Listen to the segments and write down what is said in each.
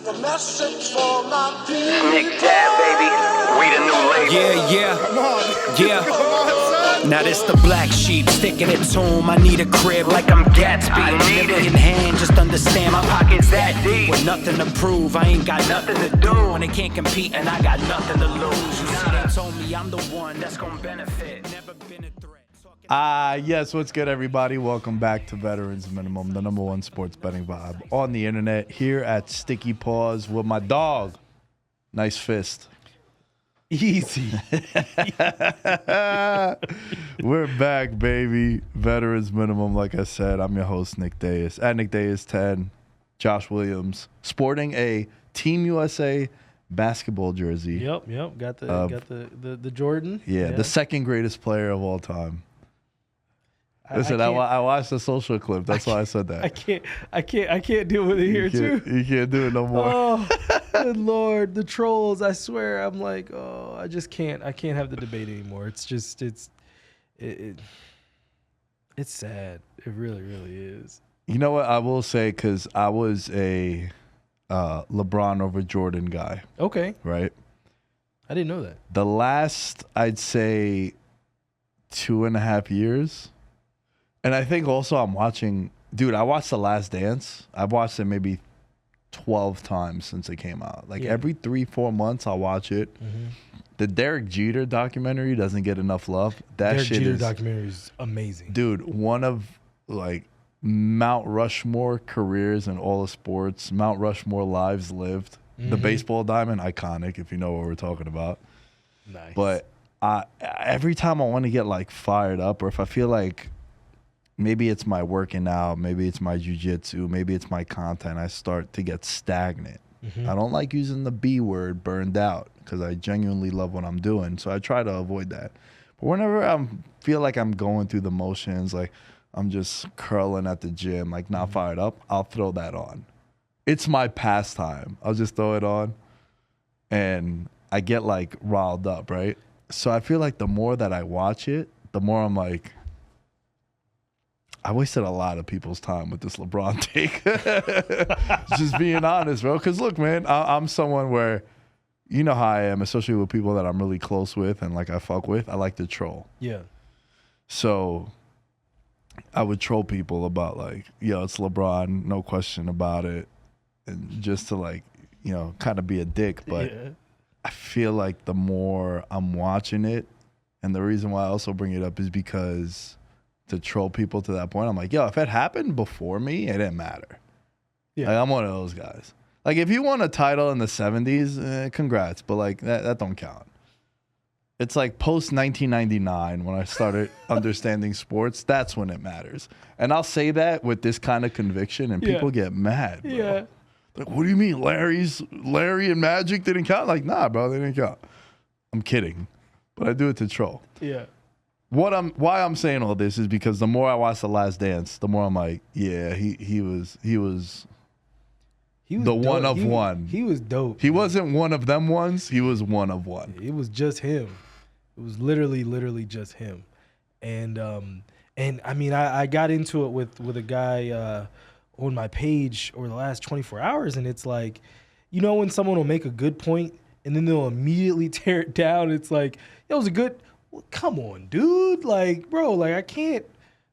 A message for my people. Nick Dad, baby. We the new label. Yeah. Now this the black sheep, sticking it to him. I need a crib like I'm Gatsby. I need it. In hand, just understand my Pockets that deep. with nothing to prove. I ain't got nothing to do. When they can't compete and I got nothing to lose. You see, they told me I'm the one that's gonna benefit. Never been a threat. Yes, what's good, everybody? Welcome back to Veterans Minimum, the #1 sports betting vibe on the internet, here at Sticky Paws with my dog. Nice fist. Easy. We're back, baby. Veterans Minimum, like I said. I'm your host, Nick Deus. At Nick Deus 10, Josh Williams, sporting a Team USA basketball jersey. Yep. Got the Jordan. Yeah, the second greatest player of all time. Listen, I watched the social clip. That's why I said that. I can't deal with it here too. You can't do it no more. Oh, good Lord, the trolls! I swear, I'm like, oh, I just can't. I can't have the debate anymore. It's just, it's sad. It really is. You know what I will say, because I was a LeBron over Jordan guy. Okay, Right. I didn't know that. The last, I'd say, 2.5 years. And I think also I watched The Last Dance. I've watched it maybe 12 times since it came out. Like every 3-4 months I'll watch it. Mm-hmm. The Derek Jeter documentary doesn't get enough love. That Derek shit Jeter is, documentary is amazing. dude, one of like Mount Rushmore careers in all of sports, Mount Rushmore lives lived. The baseball diamond, iconic, if you know what we're talking about. Nice. But every time I want to get like fired up, or if I feel like maybe it's my working out, maybe it's my jujitsu, maybe it's my content, I start to get stagnant. I don't like using the B word, burned out, because I genuinely love what I'm doing. So I try to avoid that. But whenever I feel like I'm going through the motions, like I'm just curling at the gym, like not fired up, I'll throw that on. It's my pastime. I'll just throw it on and I get like riled up, right? So I feel like the more that I watch it, the more I'm like, I wasted a lot of people's time with this LeBron take. Just being honest, bro. Because look, man, I'm someone where, you know how I am, especially with people that I'm really close with and like I fuck with, I like to troll. Yeah. So I would troll people about like, yo, it's LeBron, no question about it. And just to like, you know, kind of be a dick. But Yeah. I feel like the more I'm watching it, and the reason why I also bring it up is because to troll people to that point, I'm like, yo, if it happened before me, it didn't matter. Yeah. Like, I'm one of those guys. Like, if you won a title in the 70s, congrats. But like, that don't count. It's like post 1999 when I started understanding sports. That's when it matters. And I'll say that with this kind of conviction, and people get mad, bro. Yeah. Like, what do you mean Larry and Magic didn't count? Like, nah, bro, they didn't count. I'm kidding. But I do it to troll. Yeah. Why I'm saying all this is because the more I watch The Last Dance, the more I'm like, yeah, he was the dope. one of one. He was dope. He wasn't one of them ones. He was one of one. It was just him. It was literally just him. And I mean, I got into it with a guy on my page over the last 24 hours, and it's like, you know, when someone will make a good point and then they'll immediately tear it down. It's like, it was a good. Well, come on, dude. Like, bro, like I can't.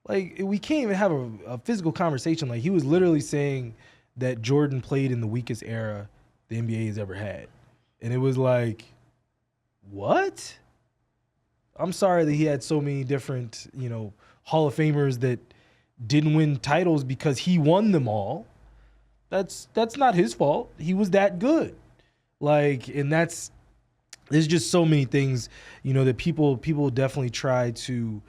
Like, we can't even have a physical conversation. Like, he was literally saying that Jordan played in the weakest era the NBA has ever had, and it was like, what? I'm sorry that he had so many different, you know, Hall of Famers that didn't win titles because he won them all. That's not his fault. He was that good. Like, and there's just so many things, you know, that people definitely try to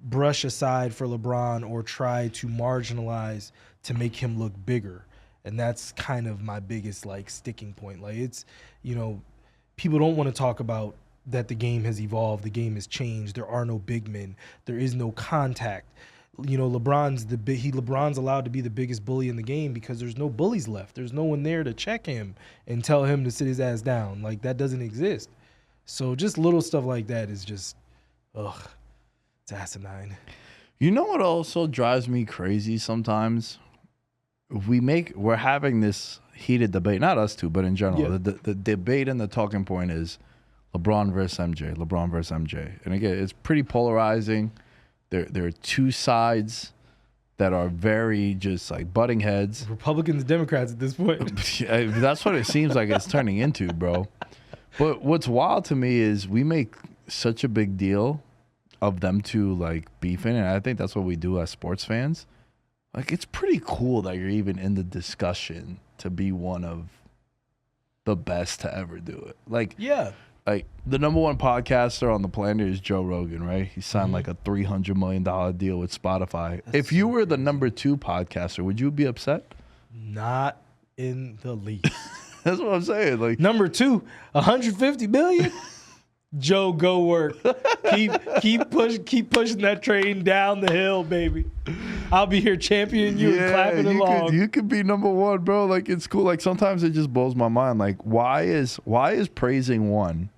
brush aside for LeBron or try to marginalize to make him look bigger. And that's kind of my biggest, like, sticking point. Like, it's, you know, people don't want to talk about that the game has evolved, the game has changed, there are no big men, there is no contact. You know, LeBron's allowed to be the biggest bully in the game because there's no bullies left. There's no one there to check him and tell him to sit his ass down. Like, that doesn't exist. So just little stuff like that is just, it's asinine. You know what also drives me crazy sometimes? we're having this heated debate, not us two, but in general. Yeah. The debate and the talking point is LeBron versus MJ, LeBron versus MJ. And again, it's pretty polarizing. There are two sides that are very just like butting heads. Republicans and Democrats at this point. That's what it seems like it's turning into, bro. But what's wild to me is we make such a big deal of them two like beefing, and I think that's what we do as sports fans. Like, it's pretty cool that you're even in the discussion to be one of the best to ever do it. Like, Yeah. like the number one podcaster on the planet is Joe Rogan, right? He signed like a $300 million deal with Spotify. If you were the number two podcaster, would you be upset? Not in the least. That's what I'm saying. Like, Number 2, 150 million. Joe, go work. Keep pushing that train down the hill, baby. I'll be here championing you and clapping along. You could be number one, bro. Like, it's cool. Like, sometimes it just blows my mind. Like, why is praising one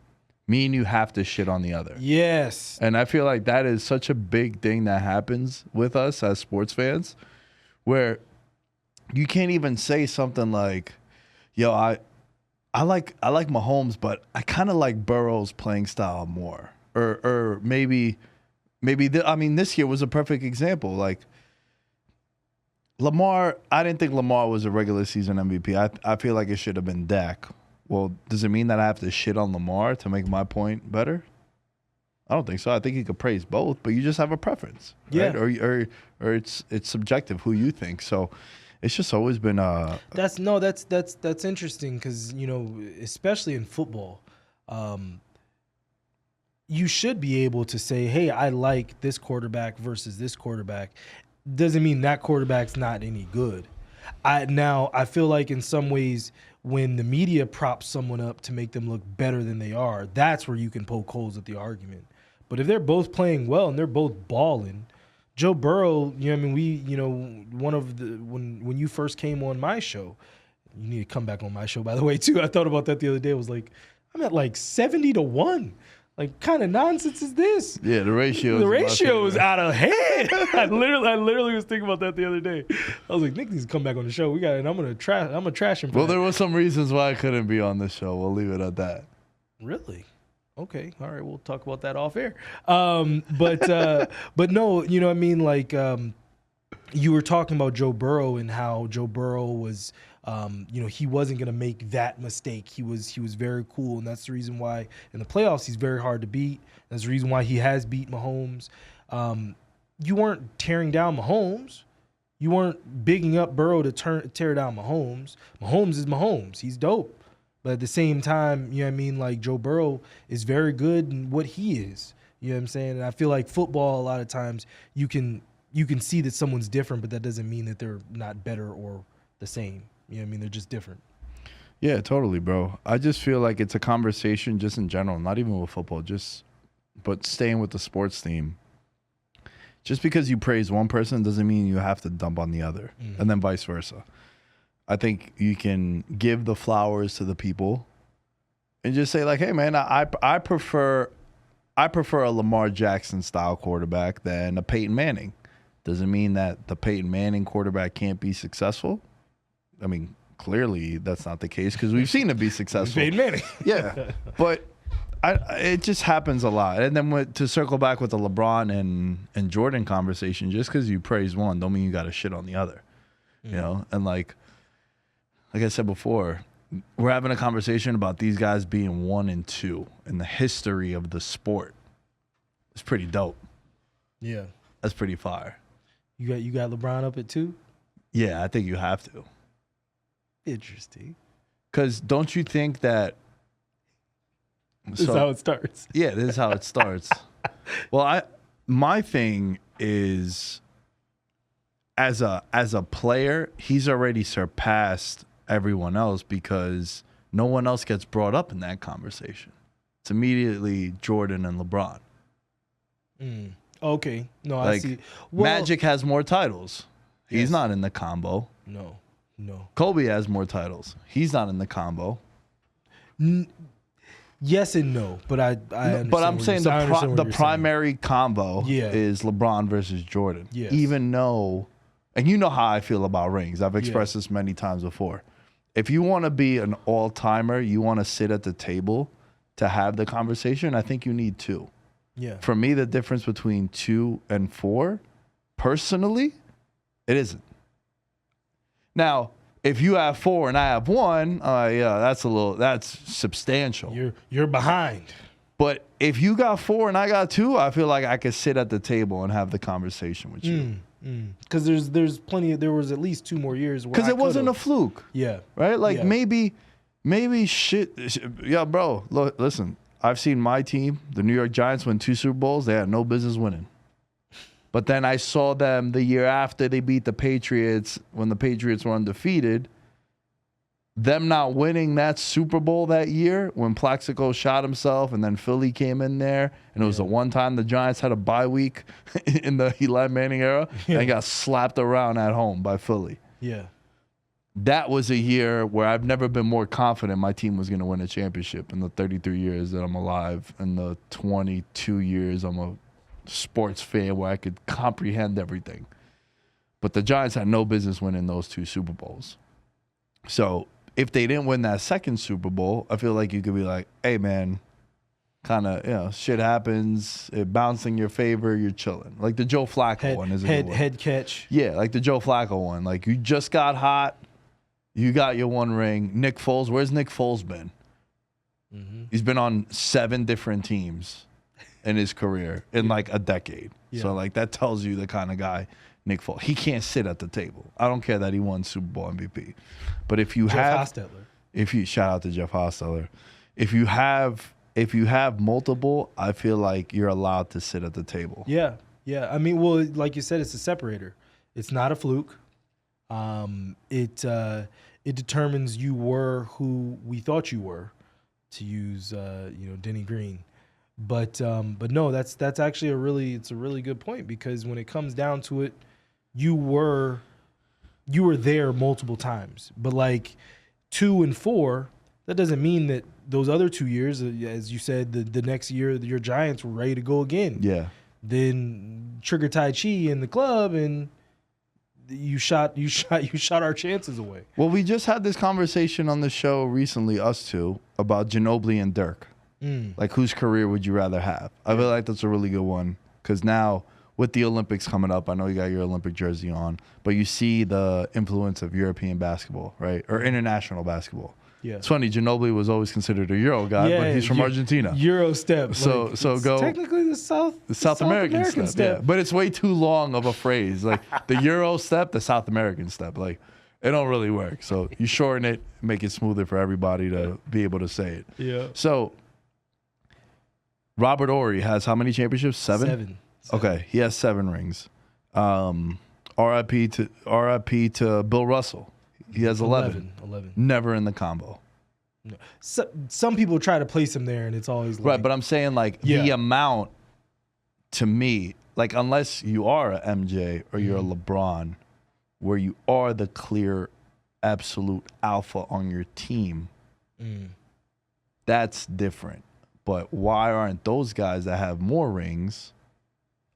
mean you have to shit on the other? Yes. And I feel like that is such a big thing that happens with us as sports fans, where you can't even say something like, yo, I like Mahomes, but I kind of like Burrow's playing style more. Or maybe this year was a perfect example. Like, Lamar, I didn't think Lamar was a regular season MVP. I feel like it should have been Dak. Well, does it mean that I have to shit on Lamar to make my point better? I don't think so. I think you could praise both, but you just have a preference, right? Yeah. Or it's subjective who you think. So it's just always been That's interesting because, you know, especially in football, you should be able to say, hey, I like this quarterback versus this quarterback. Doesn't mean that quarterback's not any good. I feel like in some ways when the media props someone up to make them look better than they are, that's where you can poke holes at the argument. But if they're both playing well and they're both balling, Joe Burrow, you know, I mean, when you first came on my show, you need to come back on my show, by the way, too. I thought about that the other day. I was like, I'm at like 70-1. Like, kind of nonsense is this? Yeah, the ratio is out of hand. I literally was thinking about that the other day. I was like, Nick needs to come back on the show. I'm gonna trash him. Well, there were some reasons why I couldn't be on this show. We'll leave it at that. Really? Okay. All right. We'll talk about that off air. But no, you know what I mean? Like, you were talking about Joe Burrow and how Joe Burrow was, you know, he wasn't going to make that mistake. He was very cool. And that's the reason why in the playoffs, he's very hard to beat. That's the reason why he has beat Mahomes. You weren't tearing down Mahomes. You weren't bigging up Burrow to tear down Mahomes. Mahomes is Mahomes. He's dope. But at the same time, you know what I mean? Like, Joe Burrow is very good in what he is. You know what I'm saying? And I feel like football, a lot of times, you can see that someone's different, but that doesn't mean that they're not better or the same. You know what I mean? They're just different. Yeah, totally, bro. I just feel like it's a conversation just in general, not even with football, but staying with the sports theme. Just because you praise one person doesn't mean you have to dump on the other, and then vice versa. I think you can give the flowers to the people and just say, like, hey, man, I prefer a Lamar Jackson style quarterback than a Peyton Manning. Doesn't mean that the Peyton Manning quarterback can't be successful. I mean, clearly that's not the case because we've seen it be successful. Peyton Manning. Yeah, but it just happens a lot. And then to circle back with the LeBron and Jordan conversation, just because you praise one don't mean you got to shit on the other. You know, and like I said before, we're having a conversation about these guys being 1 and 2 in the history of the sport. It's pretty dope. Yeah. That's pretty fire. You got LeBron up at 2? Yeah, I think you have to. Interesting. Because don't you think that... This is how it starts. Yeah, this is how it starts. Well, my thing is, as a player, he's already surpassed everyone else because no one else gets brought up in that conversation. It's immediately Jordan and LeBron. Okay. No, like, I see. Well, Magic has more titles. He's Yes. not in the combo. No. Kobe has more titles. He's not in the combo. Yes and no, but I understand But I'm saying the you're primary combo Yeah. is LeBron versus Jordan. Yes. Even though and you know how I feel about rings. I've expressed this many times before. If you want to be an all-timer, you want to sit at the table to have the conversation, I think you need 2. Yeah. For me, the difference between 2 and 4, personally, it isn't. Now, if you have 4 and I have 1, that's substantial. You're behind. But if you got 4 and I got 2, I feel like I could sit at the table and have the conversation with you. Because there's plenty. There was at least 2 more years. Because it wasn't a fluke. Yeah. Right? Like maybe shit. Yeah, bro. Look, listen. I've seen my team, the New York Giants, win 2 Super Bowls. They had no business winning. But then I saw them the year after they beat the Patriots, when the Patriots were undefeated. Them not winning that Super Bowl that year when Plaxico shot himself and then Philly came in there. And it was the one time the Giants had a bye week in the Eli Manning era and got slapped around at home by Philly. Yeah. That was a year where I've never been more confident my team was going to win a championship in the 33 years that I'm alive, and the 22 years I'm a sports fan where I could comprehend everything. But the Giants had no business winning those 2 Super Bowls. So if they didn't win that second Super Bowl, I feel like you could be like, hey, man, kind of, shit happens. It bounced in your favor. You're chilling. Like the Joe Flacco one is a good one. Head catch. Yeah, like the Joe Flacco one. Like you just got hot. You got your 1 ring. Nick Foles, where's Nick Foles been? He's been on 7 different teams in his career in like a decade. Yeah. So like that tells you the kind of guy Nick Foles. He can't sit at the table. I don't care that he won Super Bowl MVP. But if you Jeff Hostetler. Shout out to Jeff Hostetler. If you have multiple, I feel like you're allowed to sit at the table. Yeah. Yeah. I mean, well, like you said, it's a separator. It's not a fluke. It determines you were who we thought you were, to use Denny Green. But no, that's actually a really good point, because when it comes down to it, you were there multiple times. But like 2 and 4, that doesn't mean that those other 2 years, as you said, the next year your Giants were ready to go again. Yeah. Then trigger Tai Chi in the club, and you shot our chances away. Well, we just had this conversation on the show recently, us two, about Ginobili and Dirk. Like, whose career would you rather have? I feel like that's a really good one, because now with the Olympics coming up, I know you got your Olympic jersey on, but you see the influence of European basketball, right? Or international basketball. Yeah. It's funny, Ginobili was always considered a Euro guy, but he's from Argentina. Euro step. So go technically the South American step. Yeah. But it's way too long of a phrase. Like the Euro step, the South American step. Like it don't really work. So you shorten it, make it smoother for everybody to be able to say it. Yeah. So Robert Horry has how many championships? 7? 7. Okay, he has 7 rings. R.I.P. to Bill Russell. He has 11. 11. Never in the combo. No. So, some people try to place him there, and it's always like, right. But I'm saying like the amount, to me, like unless you are a MJ or you're a LeBron, where you are the clear, absolute alpha on your team, that's different. But why aren't those guys that have more rings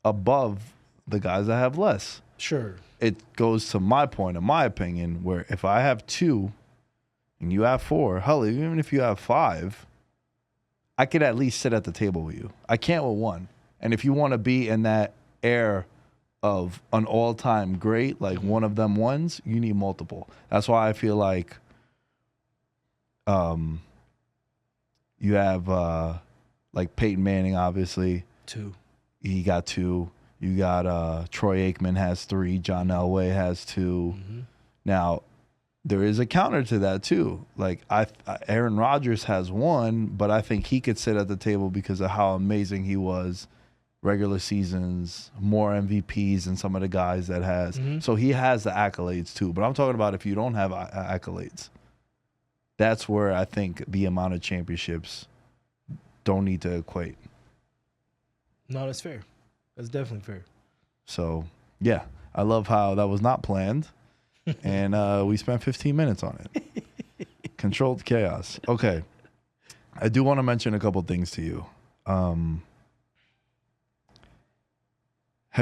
above the guys that have less? Sure. It goes to my point, in my opinion, where if I have 2 and you have 4, hell, even if you have 5, I could at least sit at the table with you. I can't with 1. And if you want to be in that air of an all-time great, like one of them ones, you need multiple. That's why I feel like you have like Peyton Manning, obviously. 2. He got 2. You got Troy Aikman has 3. John Elway has 2. Now, there is a counter to that too. Like Aaron Rodgers has 1, but I think he could sit at the table because of how amazing he was, regular seasons, more MVPs than some of the guys that has. So he has the accolades too. But I'm talking about if you don't have accolades, that's where I think the amount of championships don't need to equate. No, that's fair. That's definitely fair. So, yeah, I love how that was not planned, and we spent 15 minutes on it. Controlled chaos. Okay. I do want to mention a couple things to you. Have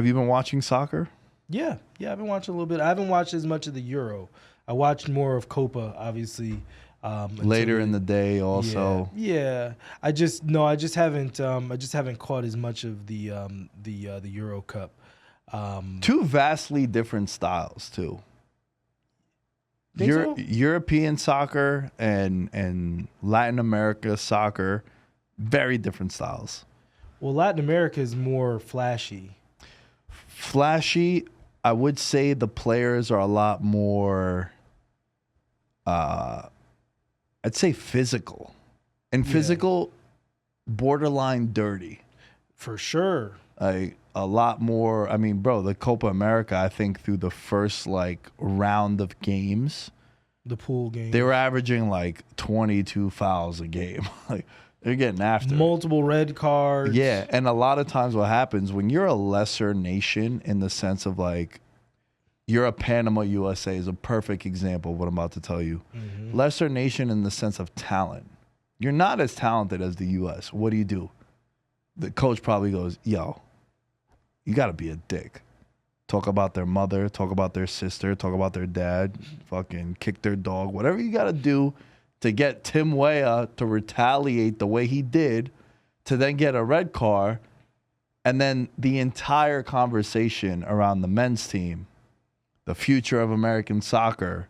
you been watching soccer? Yeah, I've been watching a little bit. I haven't watched as much of the Euro. I watched more of Copa, obviously. Later in the day, also. Yeah. I just haven't caught as much of the Euro Cup. Two vastly different styles too. Think so? European soccer and Latin America soccer, very different styles. Well, Latin America is more flashy. Flashy, I would say the players are a lot more, I'd say physical. And physical, borderline dirty. For sure. Like a lot more. I mean, bro, the Copa America, I think through the first like round of games, the pool game, they were averaging like 22 fouls a game. Like they're getting after multiple red cards. Yeah, and a lot of times what happens when you're a lesser nation in the sense of like you're a Panama USA is a perfect example of what I'm about to tell you. Mm-hmm. Lesser nation in the sense of talent. You're not as talented as the US. What do? The coach probably goes, yo, you got to be a dick. Talk about their mother, talk about their sister, talk about their dad, fucking kick their dog, whatever you got to do to get Tim Weah to retaliate the way he did, to then get a red card, and then the entire conversation around the men's team, the future of American soccer,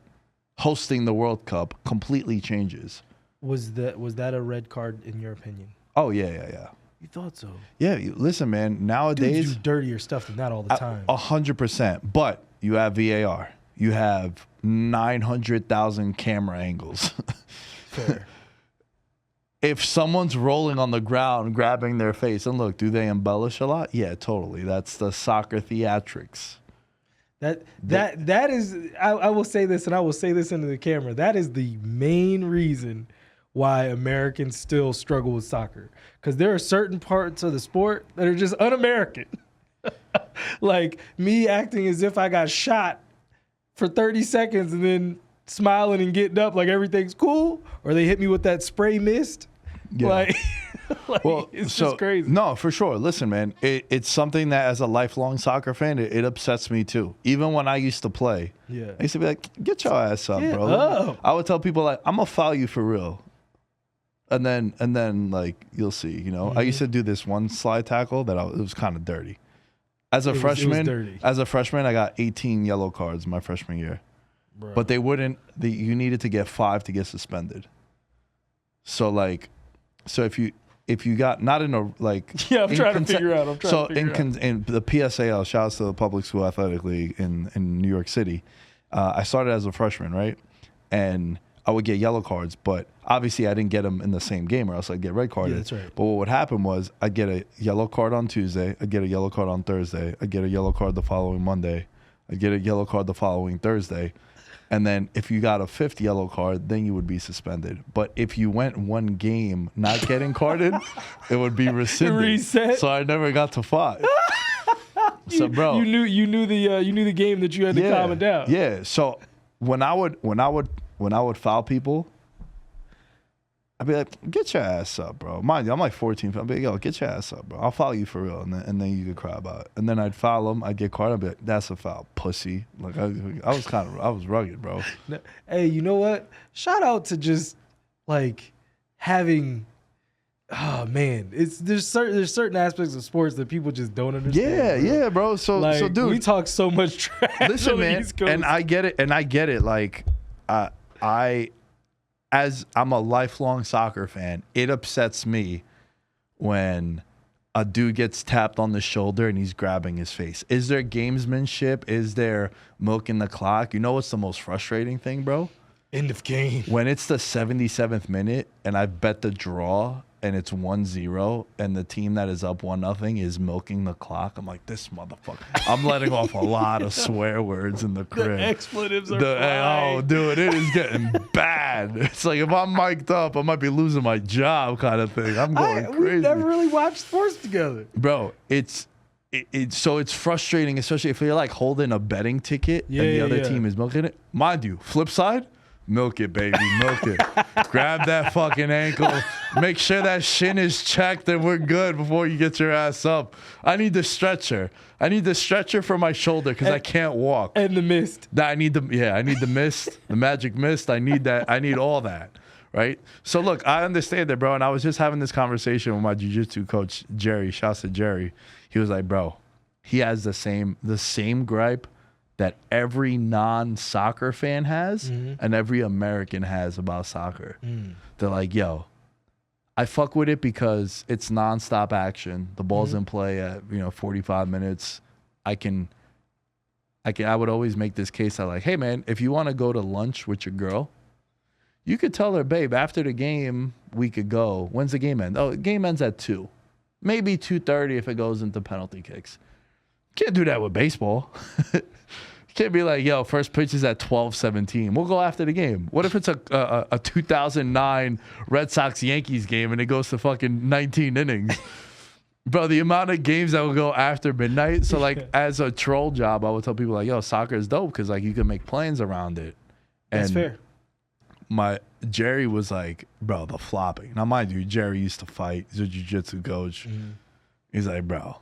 hosting the World Cup completely changes. Was that a red card in your opinion? Oh, yeah. You thought so? Yeah, listen, man. Nowadays, dudes do dirtier stuff than that all the time. 100%. But you have VAR. You have 900,000 camera angles. Fair. If someone's rolling on the ground, grabbing their face, and look, do they embellish a lot? Yeah, totally. That's the soccer theatrics. That is. I will say this, and I will say this into the camera. That is the main reason why Americans still struggle with soccer, because there are certain parts of the sport that are just un-American. Like me acting as if I got shot for 30 seconds and then smiling and getting up like everything's cool, or they hit me with that spray mist. Yeah. Like well, it's just crazy. No, for sure. Listen, man, it's something that as a lifelong soccer fan, it upsets me too. Even when I used to play, I used to be like, get your ass up, bro. I would tell people like, I'm gonna foul you for real. And then like you'll see, you know. Mm-hmm. I used to do this one slide tackle that it was kind of dirty. As a freshman, I got 18 yellow cards my freshman year. Bro. But they wouldn't. You needed to get 5 to get suspended. So if you got not in a like I'm trying to figure out. In the PSAL, shouts to the Public School Athletic League in New York City. I started as a freshman, right, and I would get yellow cards, but obviously I didn't get them in the same game, or else I'd get red carded. Yeah, that's right. But what would happen was I'd get a yellow card on Tuesday, I'd get a yellow card on Thursday, I'd get a yellow card the following Monday, I'd get a yellow card the following Thursday, and then if you got a 5th yellow card, then you would be suspended. But if you went one game not getting carded, it would be rescinded. Reset. So I never got to 5. So, bro, you knew the game that you had to calm it down. Yeah. So when I would foul people, I'd be like, get your ass up, bro. Mind you, I'm like 14. I'd be like, yo, get your ass up, bro. I'll foul you for real. And then you could cry about it. And then I'd foul them. I'd get carded. I'd be like, that's a foul, pussy. Like, I was rugged, bro. Hey, you know what? Shout out to just, like, having, oh, man. There's certain aspects of sports that people just don't understand. Yeah, bro. So, dude. We talk so much trash. Listen, on man. the East Coast. And I get it. Like, as I'm a lifelong soccer fan, it upsets me when a dude gets tapped on the shoulder and he's grabbing his face. Is there gamesmanship? Is there milking the clock? You know what's the most frustrating thing, bro? End of game. When it's the 77th minute and I bet the draw and it's 1-0 and the team that is up 1-0 is milking the clock. I'm like, this motherfucker. I'm letting off a lot of swear words in the crib. The expletives are flying. Oh, dude, it is getting bad. It's like if I'm mic'd up, I might be losing my job kind of thing. I'm going crazy. We've never really watched sports together. Bro, so it's frustrating, especially if you're like holding a betting ticket and the other team is milking it. Mind you, flip side, Milk it, baby. Milk it. Grab that fucking ankle. Make sure that shin is checked and we're good before you get your ass up. I need the stretcher. I need the stretcher for my shoulder because I can't walk. And the mist. I need the mist, the magic mist. I need that. I need all that. Right? So look, I understand that, bro. And I was just having this conversation with my jiu-jitsu coach, Jerry. Shouts to Jerry. He was like, bro, he has the same gripe that every non-soccer fan has and every American has about soccer. They're like, yo, I fuck with it because it's nonstop action. The ball's in play at 45 minutes. I would always make this case that like, hey man, if you want to go to lunch with your girl, you could tell her, babe, after the game we could go. When's the game end? Oh, the game ends at 2. Maybe 2:30 if it goes into penalty kicks. Can't do that with baseball. Can't be like, yo, first pitch is at 12:17. We'll go after the game. What if it's a 2009 Red Sox-Yankees game and it goes to fucking 19 innings? Bro, the amount of games that will go after midnight. So, like, as a troll job, I would tell people, like, yo, soccer is dope because, like, you can make plans around it. That's fair. My Jerry was like, bro, the flopping. Now, mind you, Jerry used to fight. He's a jiu-jitsu coach. He's like, bro.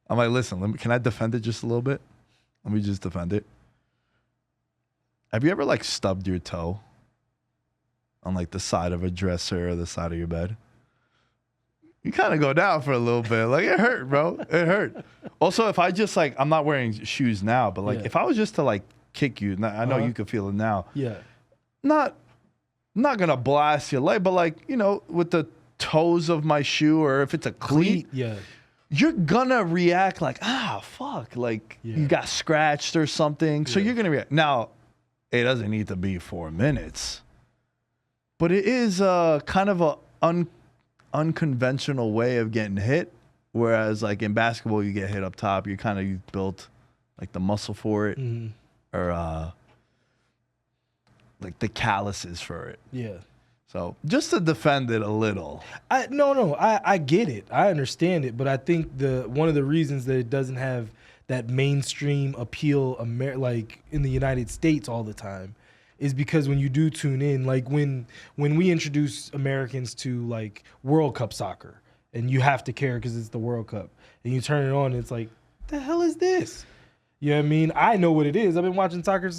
I'm like, listen, can I defend it just a little bit? Let me just defend it. Have you ever like stubbed your toe on like the side of a dresser or the side of your bed? You kind of go down for a little bit. Like it hurt, bro. It hurt. Also, if I just like, I'm not wearing shoes now, but like if I was just to like kick you, I know you could feel it now. Yeah. Not gonna blast your leg, but like, with the toes of my shoe or if it's a cleat. Yeah. You're gonna react like, fuck, like you got scratched or something. So you're gonna react. Now, it doesn't need to be 4 minutes, but it is kind of a unconventional way of getting hit. Whereas like in basketball, you get hit up top. You built like the muscle for it, or like the calluses for it. Yeah. So just to defend it a little. I get it. I understand it. But I think one of the reasons that it doesn't have that mainstream appeal like in the United States all the time is because when you do tune in, like when we introduce Americans to like World Cup soccer and you have to care because it's the World Cup and you turn it on and it's like, the hell is this? You know what I mean? I know what it is. I've been watching soccer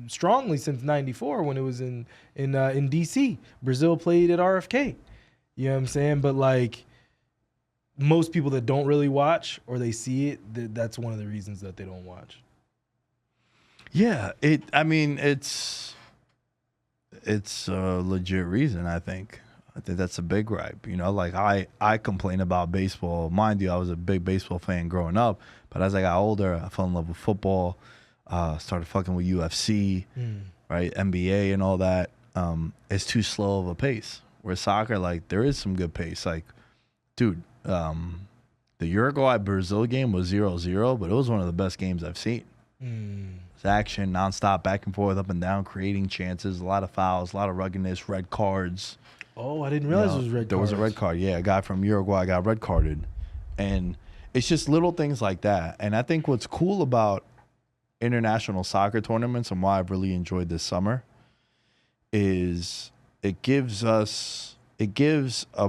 strongly since '94 when it was in DC. Brazil played at RFK. You know what I'm saying? But like most people that don't really watch or they see it, that's one of the reasons that they don't watch. Yeah, it's a legit reason, I think. I think that's a big gripe. Like I complain about baseball. Mind you, I was a big baseball fan growing up. But as I got older, I fell in love with football, started fucking with UFC, right? NBA and all that. It's too slow of a pace. Where soccer, like, there is some good pace. Like, dude, the Uruguay-Brazil game was 0-0, but it was one of the best games I've seen. It's action, nonstop, back and forth, up and down, creating chances, a lot of fouls, a lot of ruggedness, red cards. Oh, I didn't realize it was red cards. There was a red card. Yeah, a guy from Uruguay got red carded. And it's just little things like that. And I think what's cool about international soccer tournaments and why I've really enjoyed this summer is it gives a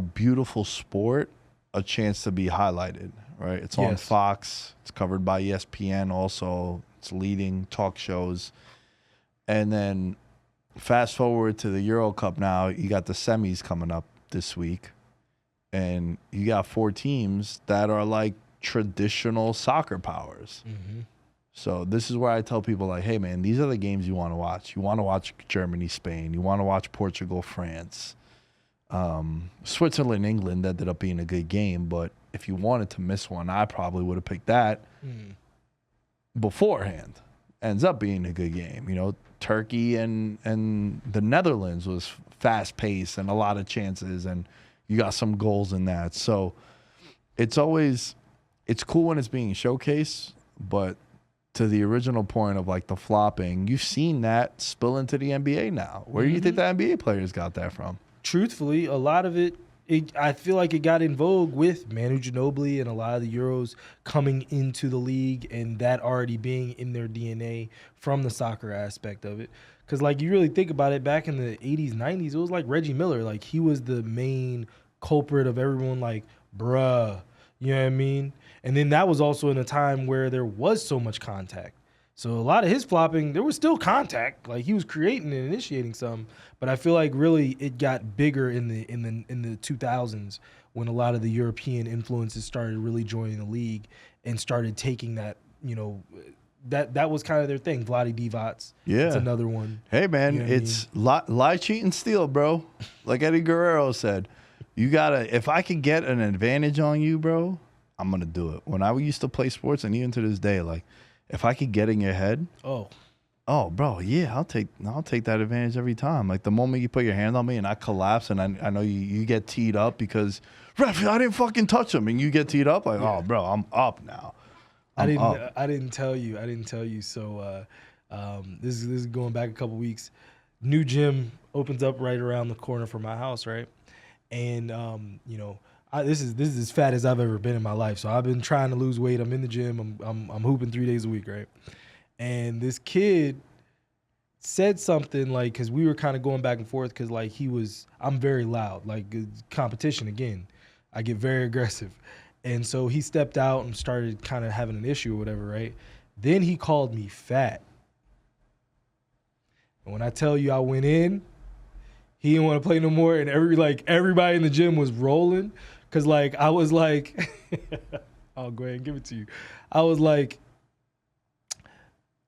beautiful sport a chance to be highlighted, right? It's on Fox. It's covered by ESPN also. It's leading talk shows. And then fast forward to the Euro Cup now, you got the semis coming up this week. And you got 4 teams that are like traditional soccer powers. So this is where I tell people like, hey man, these are the games you want to watch. You want to watch Germany, Spain. You want to watch Portugal, France. Switzerland, England ended up being a good game, but if you wanted to miss one, I probably would have picked that beforehand. Ends up being a good game. Turkey and the Netherlands was fast paced and a lot of chances, and you got some goals in that. So it's cool when it's being showcased, but to the original point of like the flopping, you've seen that spill into the NBA now. Where do you think the NBA players got that from? Truthfully, a lot of it I feel like it got in vogue with Manu Ginobili and a lot of the Euros coming into the league and that already being in their DNA from the soccer aspect of it. Because, like, you really think about it, back in the 80s, 90s, it was like Reggie Miller. Like, he was the main culprit of everyone, like, bruh, you know what I mean? And then that was also in a time where there was so much contact. So a lot of his flopping, there was still contact. Like, he was creating and initiating some, but I feel like really it got bigger in the 2000s when a lot of the European influences started really joining the league and started taking that, you know, that was kind of their thing. Vlade Divac, Yeah, it's another one. Hey man, You know what I it's lie, cheat, and steal, bro. Like Eddie Guerrero said, you gotta. If I could get an advantage on you, bro, I'm gonna do it. When I used to play sports, and even to this day, like if I could get in your head, oh, bro, yeah, I'll take that advantage every time. Like the moment you put your hand on me and I collapse, and I know you get teed up because ref, I didn't fucking touch him, and you get teed up, like oh, bro, I'm up now. I didn't tell you. So this is going back a couple weeks. New gym opens up right around the corner from my house, right? And you know, this is as fat as I've ever been in my life. So I've been trying to lose weight. I'm in the gym. I'm hooping 3 days a week, right? And this kid said something like, because we were kind of going back and forth, because like I'm very loud, like competition again. I get very aggressive. And so he stepped out and started kind of having an issue or whatever, right? Then he called me fat. And when I tell you I went in, he didn't want to play no more. And everybody in the gym was rolling. Cause like, I was like, I'll go ahead and give it to you. I was like,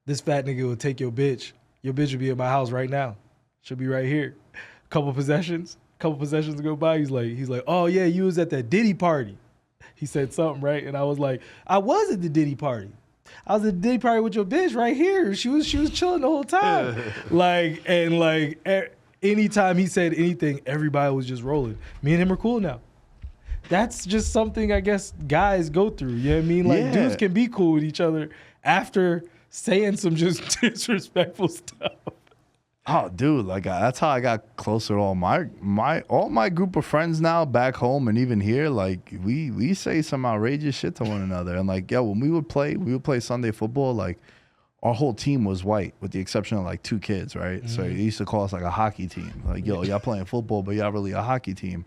this fat nigga will take your bitch. Your bitch will be at my house right now. She'll be right here. Couple possessions go by. He's like, oh yeah, you was at that Diddy party. He said something, right? And I was like, I was at the Diddy party. I was at the Diddy party with your bitch right here. She was chilling the whole time. Anytime he said anything, everybody was just rolling. Me and him are cool now. That's just something I guess guys go through. You know what I mean? Like dudes can be cool with each other after saying some just disrespectful stuff. Oh, dude, like that's how I got closer to all my group of friends now back home and even here. Like we say some outrageous shit to one another. And like, yo, when we would play Sunday football. Like our whole team was white, with the exception of like 2 kids, right? Mm-hmm. So they used to call us like a hockey team. Like, yo, y'all playing football, but y'all really a hockey team.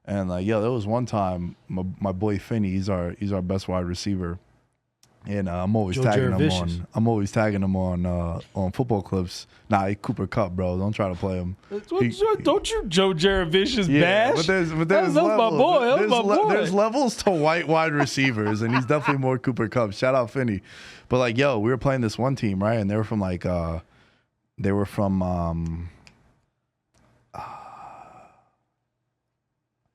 And like, yo, there was one time my boy Finney, he's our best wide receiver. And I'm always tagging him on football clips. Nah, he Cooper Cup, bro. Don't try to play him. Don't you Joe Jaravicious bash? But there's that's levels. My boy. There's levels to white wide receivers, and he's definitely more Cooper Cup. Shout out Finney. But like, yo, we were playing this one team, right? And they were from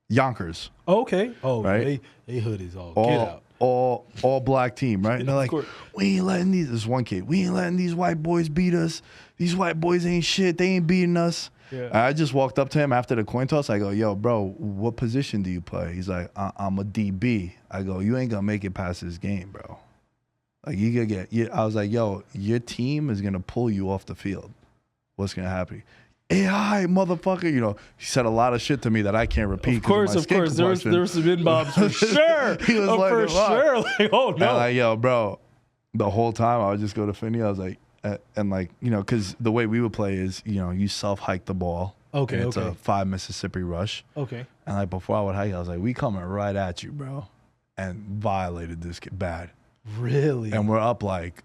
Yonkers. Okay. Oh, right. They hood is all get out. All black team, right? And they're like, we ain't letting this one kid, we ain't letting these white boys beat us. These white boys ain't shit. They ain't beating us. Yeah. I just walked up to him after the coin toss. I go, yo, bro, what position do you play? He's like, I'm a DB. I go, you ain't gonna make it past this game, bro. Like you gonna get. I was like, yo, your team is gonna pull you off the field. What's gonna happen? Hey, hi, motherfucker. You know, he said a lot of shit to me that I can't repeat. Of course. There was some in-bombs for sure. He was like, for sure. Like, oh, no. And like, yo, bro, the whole time I would just go to Finney. I was like, and like, you know, because the way we would play is, you know, you self-hike the ball. Okay, It's a 5 Mississippi rush. Okay. And like, before I would hike, I was like, we coming right at you, bro. And violated this kid bad. Really? And we're up like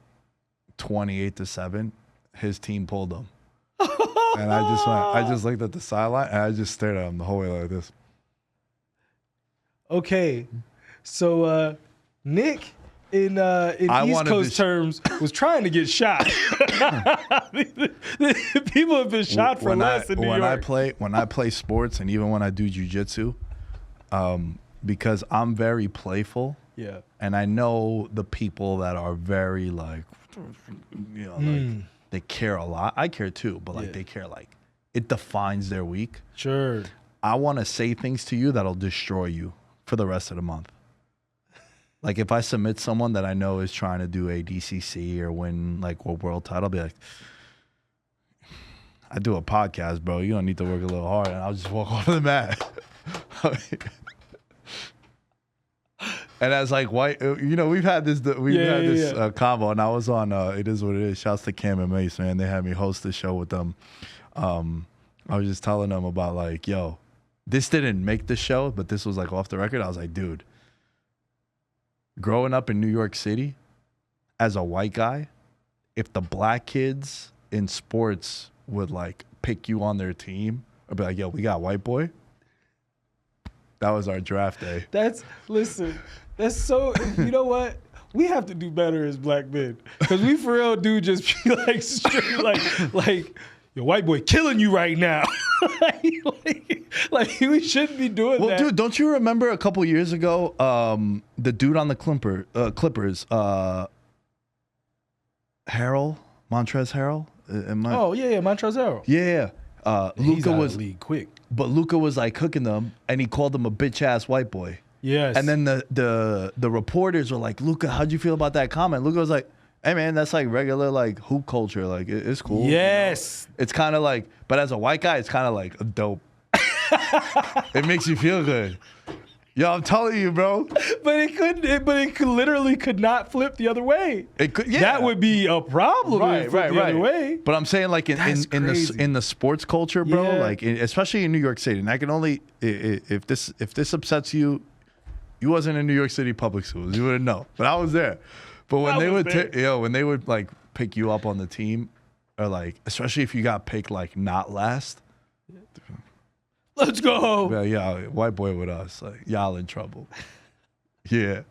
28-7. His team pulled them. And I just looked at the sideline and I just stared at him the whole way like this. Okay, so Nick in East Coast terms was trying to get shot. People have been shot for less in New York. When I play sports and even when I do jiu-jitsu, because I'm very playful. Yeah. And I know the people that are very like, you know, like. They care a lot. I care too, but like they care like it defines their week. Sure. I want to say things to you that'll destroy you for the rest of the month. Like if I submit someone that I know is trying to do a DCC or win like a world title, I'll be like, I do a podcast, bro. You don't need to work a little hard, and I'll just walk off the mat. And as like white, we've had this combo, and I was on It Is What It Is. Shouts to Cam and Mace, man. They had me host the show with them. I was just telling them about like, yo, this didn't make the show, but this was like off the record. I was like, dude, growing up in New York City as a white guy, if the black kids in sports would like pick you on their team or be like, yo, we got white boy. That was our draft day. That's so, you know what? We have to do better as black men. Because we for real do just be like straight, like your white boy killing you right now. like we shouldn't be doing that. Well, dude, don't you remember a couple years ago, the dude on the Clippers, Montrezl Harrell? Montrezl Harrell. Yeah. He's Luka out was of the league quick. But Luka was like cooking them, and he called him a bitch ass white boy. Yes. And then the reporters were like, Luka, how'd you feel about that comment? Luka was like, hey man, that's like regular like hoop culture. Like it's cool. Yes. It's kind of like, but as a white guy, it's kind of like dope. It makes you feel good. Yo, I'm telling you, bro. But it literally could not flip the other way. It could, yeah. That would be a problem. If it flipped the other way. But I'm saying like in the sports culture, bro. Yeah. Like especially in New York City, and I can only if this upsets you, you wasn't in New York City public schools, you wouldn't know. But I was there. But when when they would like pick you up on the team, or like especially if you got picked like not last. Let's go. Yeah, white boy with us. Like, y'all in trouble. Yeah.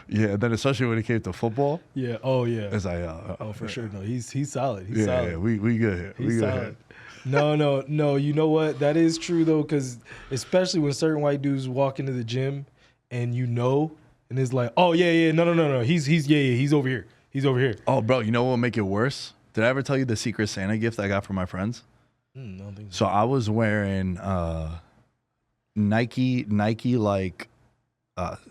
Yeah. And then especially when it came to football. Yeah. Oh, yeah. It's like, for sure. No, he's solid. He's solid. solid. Yeah, we good here. He's solid. No. You know what? That is true, though, because especially when certain white dudes walk into the gym and and it's like, oh, yeah. No. He's over here. He's over here. Oh, bro, you know what will make it worse? Did I ever tell you the Secret Santa gift I got from my friends? I don't think so. So I was wearing Nike like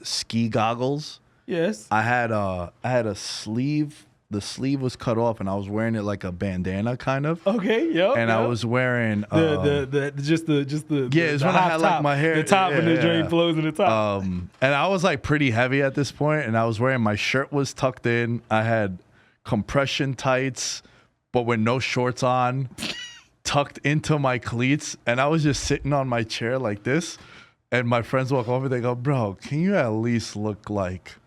ski goggles. Yes. I had a sleeve. The sleeve was cut off, and I was wearing it like a bandana, kind of. Okay. Yep. And I was wearing just the yeah. It's when I had like my hair, the top and the drain flows in the top. And I was like pretty heavy at this point, and I was wearing, my shirt was tucked in. I had compression tights, but with no shorts on, tucked into my cleats, and I was just sitting on my chair like this. And my friends walk over, they go, "Bro, can you at least look like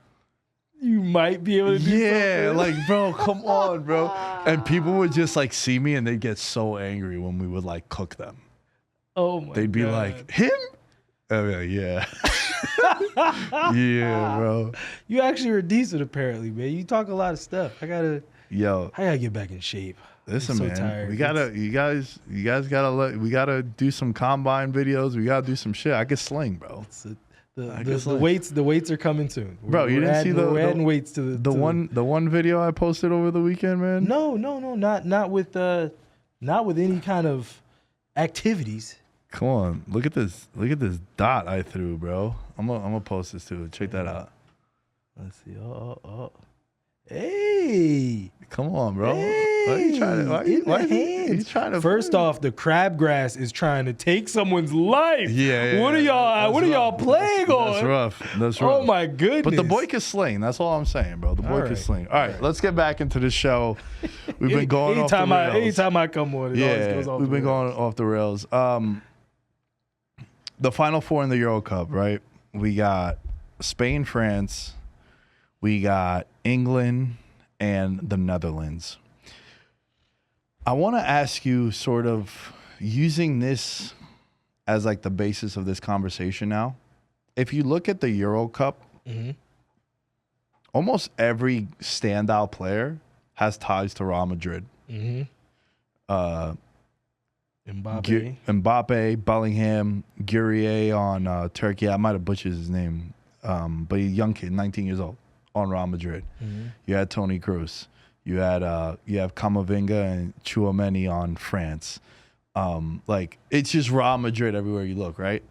you might be able to do something?" Like, bro, come on, bro." And people would just like see me, and they'd get so angry when we would like cook them. Oh my God. They'd be like, "Him?" I'd be like, "Yeah." Yeah, bro. You actually were decent, apparently, man. You talk a lot of stuff. I gotta get back in shape. Listen, I'm so man, tired. you guys we gotta do some combine videos. We gotta do some shit. I can sling, bro. The weights are coming soon. Bro, you didn't see we're adding weights to the one video I posted over the weekend, man? No, not with any kind of activities. Come on, look at this dot I threw, bro. I'm gonna post this too. Check that out. Let's see. Oh. Hey. Come on, bro. Hey. Why are you trying to First off, the crabgrass is trying to take someone's life. Yeah. What are y'all playing on? That's rough. Oh my goodness. But the boy can sling. That's all I'm saying, bro. The boy can sling. All right, let's get back into the show. We've been going off the rails. Anytime I come on, it always goes off we've been going off the rails. The Final Four in the Euro Cup, right? We got Spain, France. We got England and the Netherlands. I want to ask you, sort of using this as like the basis of this conversation now. If you look at the Euro Cup, almost every standout player has ties to Real Madrid. Mbappe, Bellingham, Gurrier on Turkey. I might have butchered his name, but he's a young kid, 19 years old, on Real Madrid. You had Toni Kroos. You have Camavinga and Tchouaméni on France. Like, it's just Real Madrid everywhere you look, right?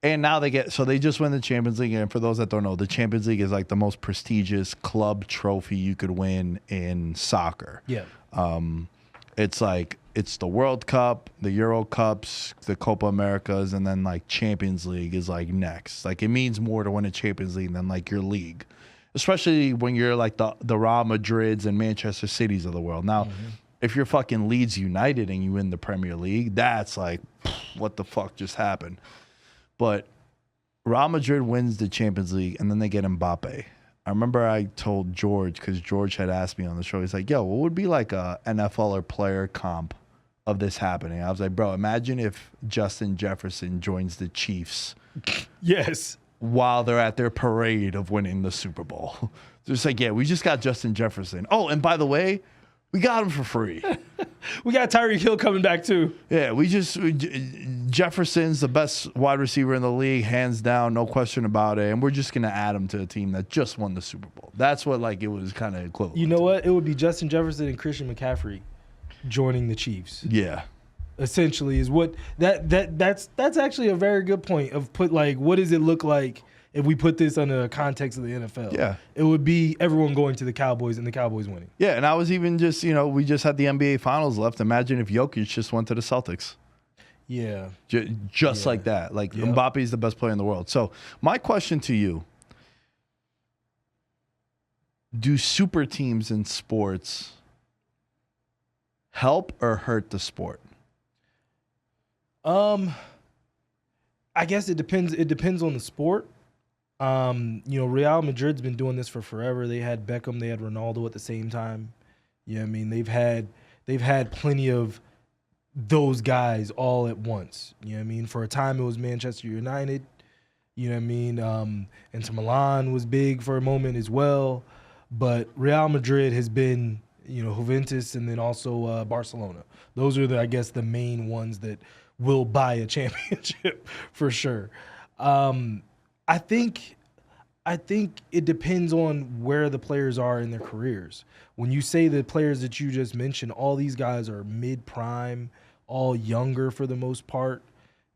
And now they just win the Champions League. And for those that don't know, the Champions League is like the most prestigious club trophy you could win in soccer. Yeah. It's like it's the World Cup, the Euro Cups, the Copa Americas, and then like Champions League is like next. Like it means more to win a Champions League than like your league, especially when you're like the Real Madrids and Manchester Cities of the world. Now, if you're fucking Leeds United and you win the Premier League, that's like, what the fuck just happened? But Real Madrid wins the Champions League, and then they get Mbappe. I remember I told George, because George had asked me on the show, he's like, yo, what would be like a NFL or player comp of this happening? I was like, bro, imagine if Justin Jefferson joins the Chiefs. Yes. While they're at their parade of winning the Super Bowl. Just like, yeah, we just got Justin Jefferson. Oh, and by the way, we got him for free. We got Tyreek Hill coming back too. Yeah, Jefferson's the best wide receiver in the league, hands down, no question about it. And we're just gonna add him to a team that just won the Super Bowl. That's what like it was kind of equivalent. You know what? It would be Justin Jefferson and Christian McCaffrey joining the Chiefs. Yeah. Essentially, is what that's actually a very good point of what does it look like if we put this under the context of the NFL? Yeah. It would be everyone going to the Cowboys and the Cowboys winning. Yeah, and I was even just, we just had the NBA Finals left. Imagine if Jokic just went to the Celtics. Yeah. Just like that. Like, Mbappe is the best player in the world. So, my question to you, do super teams in sports help or hurt the sport? I guess it depends. It depends on the sport. Real Madrid's been doing this for forever. They had Beckham, they had Ronaldo at the same time. Yeah, I mean, they've had plenty of those guys all at once. You know what I mean? For a time it was Manchester United. You know what I mean? Inter Milan was big for a moment as well. But Real Madrid has been, Juventus and then also Barcelona. Those are the main ones that will buy a championship for sure. I think it depends on where the players are in their careers. When you say the players that you just mentioned, all these guys are mid-prime, all younger for the most part.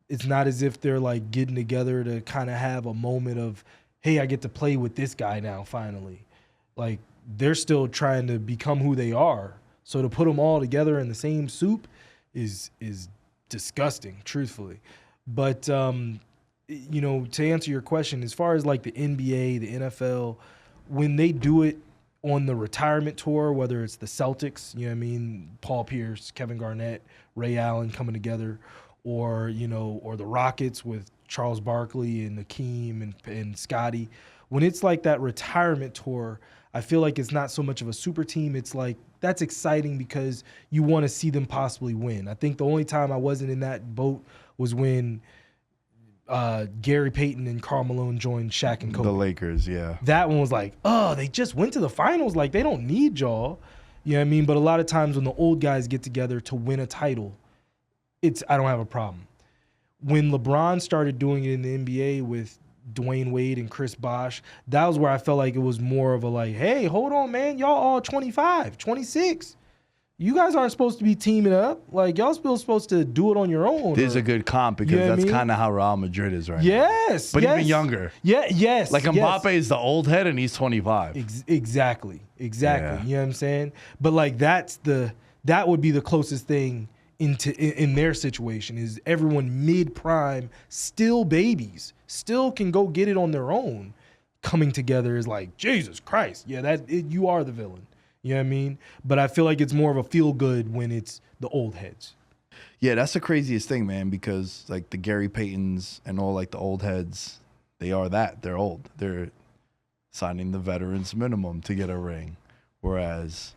It's not as if they're like getting together to kind of have a moment of, hey, I get to play with this guy now finally. Like they're still trying to become who they are. So to put them all together in the same soup is disgusting, truthfully. But to answer your question, as far as like the NBA, the NFL, when they do it on the retirement tour, whether it's the Celtics, Paul Pierce, Kevin Garnett, Ray Allen coming together, or the Rockets with Charles Barkley and Hakeem and Scotty, when it's like that retirement tour, I feel like it's not so much of a super team. It's like that's exciting because you want to see them possibly win. I think the only time I wasn't in that boat was when Gary Payton and Karl Malone joined Shaq and Kobe. The Lakers, yeah. That one was like, oh, they just went to the finals. Like, they don't need y'all. You know what I mean? But a lot of times when the old guys get together to win a title, I don't have a problem. When LeBron started doing it in the NBA with Dwayne Wade and Chris Bosh, that was where I felt like it was more of a like, hey, hold on, man. Y'all all 25, 26. You guys aren't supposed to be teaming up. Like, y'all still supposed to do it on your own. This is a good comp because that's kind of how Real Madrid is right now. Yes. But even younger. Yeah, yes. Like Mbappe is the old head and he's 25. Exactly. Yeah. You know what I'm saying? But like that would be the closest thing in their situation is everyone mid-prime, still babies, still can go get it on their own. Coming together is like, Jesus Christ. Yeah, you are the villain. You know what I mean? But I feel like it's more of a feel-good when it's the old heads. Yeah, that's the craziest thing, man, because like the Gary Paytons and all like the old heads, they are that. They're old. They're signing the veterans minimum to get a ring. Whereas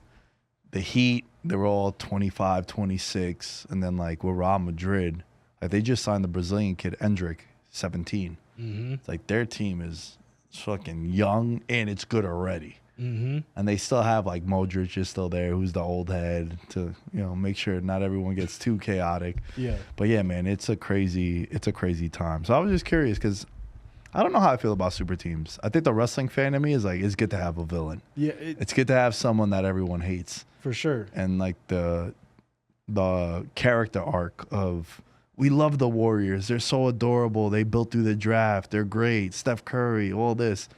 the Heat, they were all 25, 26. And then like with Real Madrid, like they just signed the Brazilian kid, Endrick, 17. Mm-hmm. It's like their team is fucking young and it's good already. Mm-hmm. And they still have like Modric is still there, who's the old head to make sure not everyone gets too chaotic. Yeah. But yeah, man, it's a crazy time. So I was just curious because I don't know how I feel about super teams. I think the wrestling fan in me is like it's good to have a villain. Yeah. It's good to have someone that everyone hates. For sure. And like the character arc of we love the Warriors. They're so adorable. They built through the draft. They're great. Steph Curry, all this.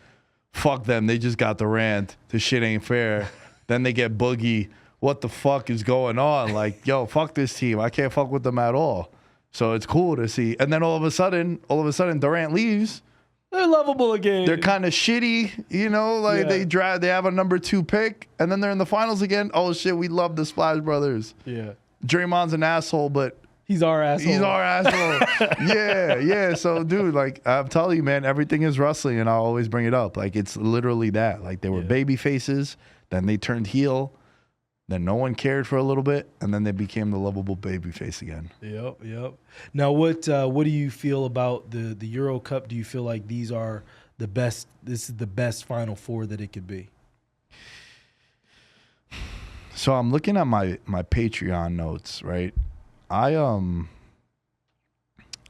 Fuck them. They just got Durant. This shit ain't fair. Then they get Boogie. what the fuck is going on? Like, yo, fuck this team. I can't fuck with them at all. So it's cool to see. And then all of a sudden, Durant leaves. They're lovable again. They're kind of shitty, you know, like they have a number 2 pick, and then they're in the finals again. Oh shit, we love the Splash Brothers. Yeah. Draymond's an asshole, but he's our asshole. He's our asshole. yeah. So, dude, like I'm telling you, man, everything is wrestling, and I'll always bring it up. Like it's literally that. Like they were baby faces, then they turned heel, then no one cared for a little bit, and then they became the lovable baby face again. Yep. Now, what do you feel about the Euro Cup? Do you feel like these are the best? This is the best Final Four that it could be. So I'm looking at my Patreon notes, right? I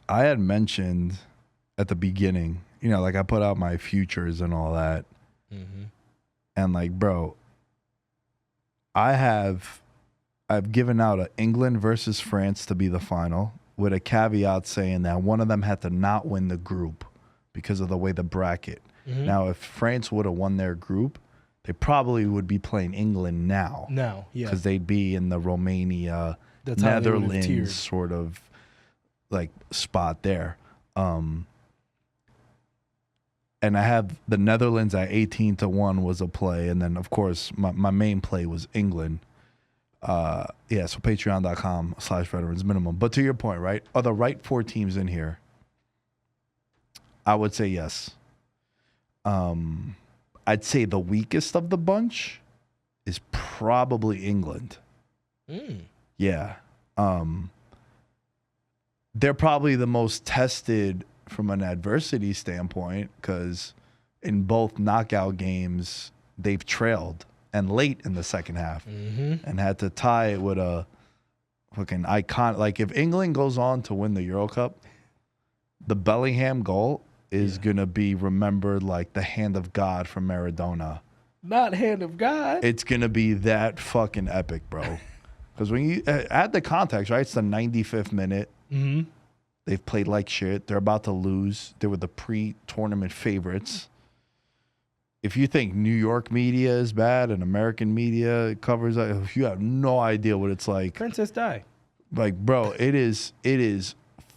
had mentioned at the beginning, you know, like I put out my futures and all that, and like, bro, I've given out a England versus France to be the final, with a caveat saying that one of them had to not win the group because of the way the bracket. Now, if France would have won their group, they probably would be playing England now. Because they'd be in the Romania, Netherlands sort of like spot there. And I have the Netherlands at 18-1 was a play. And then, of course, my main play was England. So patreon.com/veterans minimum. But to your point, right? Are the right 4 teams in here? I would say yes. I'd say the weakest of the bunch is probably England. Yeah. They're probably the most tested from an adversity standpoint because in both knockout games, they've trailed and late in the second half and had to tie it with a fucking icon. Like if England goes on to win the Euro Cup, the Bellingham goal is going to be remembered like the hand of God from Maradona. Not hand of God. It's going to be that fucking epic, bro. Because when you add the context, right? It's the 95th minute. They've played like shit. They're about to lose. They were the pre-tournament favorites. If you think New York media is bad and American media covers it, you have no idea what it's like. Princess Di. Like, bro, it is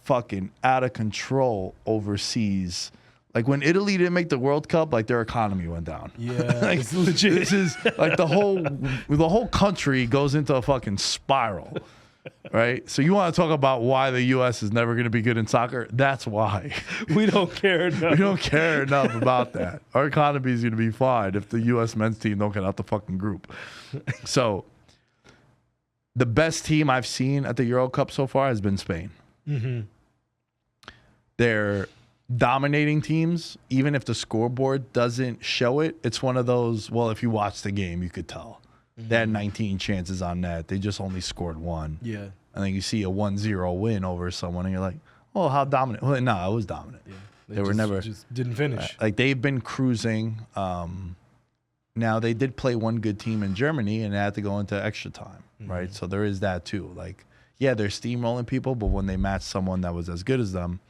fucking out of control overseas. Like when Italy didn't make the World Cup, like their economy went down. Yeah, like, it's legit. This is like the whole country goes into a fucking spiral. Right? So you want to talk about why the U.S. is never going to be good in soccer? That's why. We don't care enough. We don't care enough about that. Our economy is going to be fine if the U.S. men's team don't get out the fucking group. So the best team I've seen at the Euro Cup so far has been Spain. They're dominating teams. Even if the scoreboard doesn't show it, it's one of those, well, if you watch the game, you could tell. They had 19 chances on net. They just only scored 1. Yeah. And then you see a 1-0 win over someone, and you're like, oh, how dominant. Well, no, it was dominant. Yeah. They were never. Just didn't finish. Like, they've been cruising. Now, they did play one good team in Germany, and they had to go into extra time, right? So there is that, too. Like, yeah, they're steamrolling people, but when they match someone that was as good as them,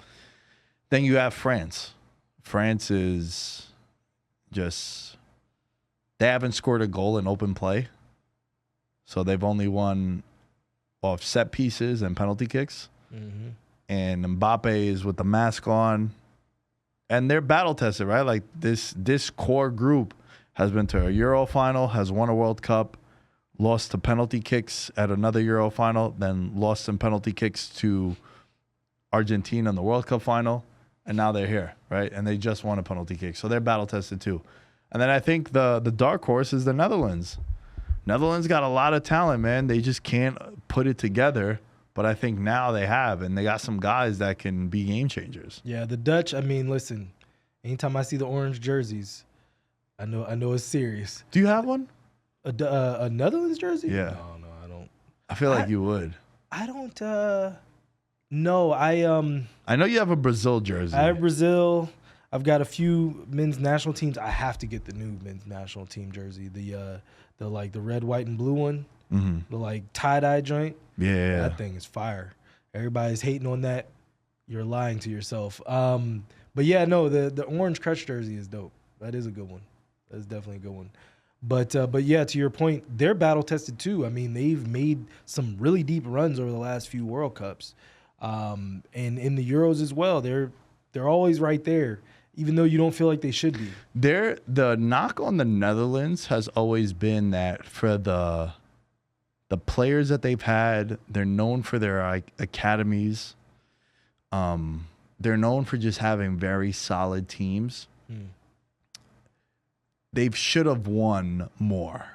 then you have France. France is just, they haven't scored a goal in open play. So they've only won off set pieces and penalty kicks. And Mbappe is with the mask on. And they're battle tested, right? Like this core group has been to a Euro final, has won a World Cup, lost to penalty kicks at another Euro final, then lost in penalty kicks to Argentina in the World Cup final. And now they're here, right? And they just won a penalty kick. So they're battle tested too. And then I think the dark horse is the Netherlands. Netherlands got a lot of talent, man. They just can't put it together. But I think now they have, and they got some guys that can be game changers. Yeah, the Dutch, I mean, listen, anytime I see the orange jerseys, I know it's serious. Do you have one? A Netherlands jersey? Yeah. No, I don't. I feel like you would. I don't, no, I know you have a Brazil jersey. I have Brazil. I've got a few men's national teams. I have to get the new men's national team jersey. The like the red, white, and blue one. The like tie-dye joint. Yeah. That thing is fire. Everybody's hating on that. You're lying to yourself. But yeah, no, the orange crutch jersey is dope. That is a good one. That's definitely a good one. But yeah, to your point, they're battle tested too. I mean, they've made some really deep runs over the last few World Cups, and in the Euros as well. They're always right there, even though you don't feel like they should be. The knock on the Netherlands has always been that for the players that they've had, they're known for their academies. They're known for just having very solid teams. They should have won more.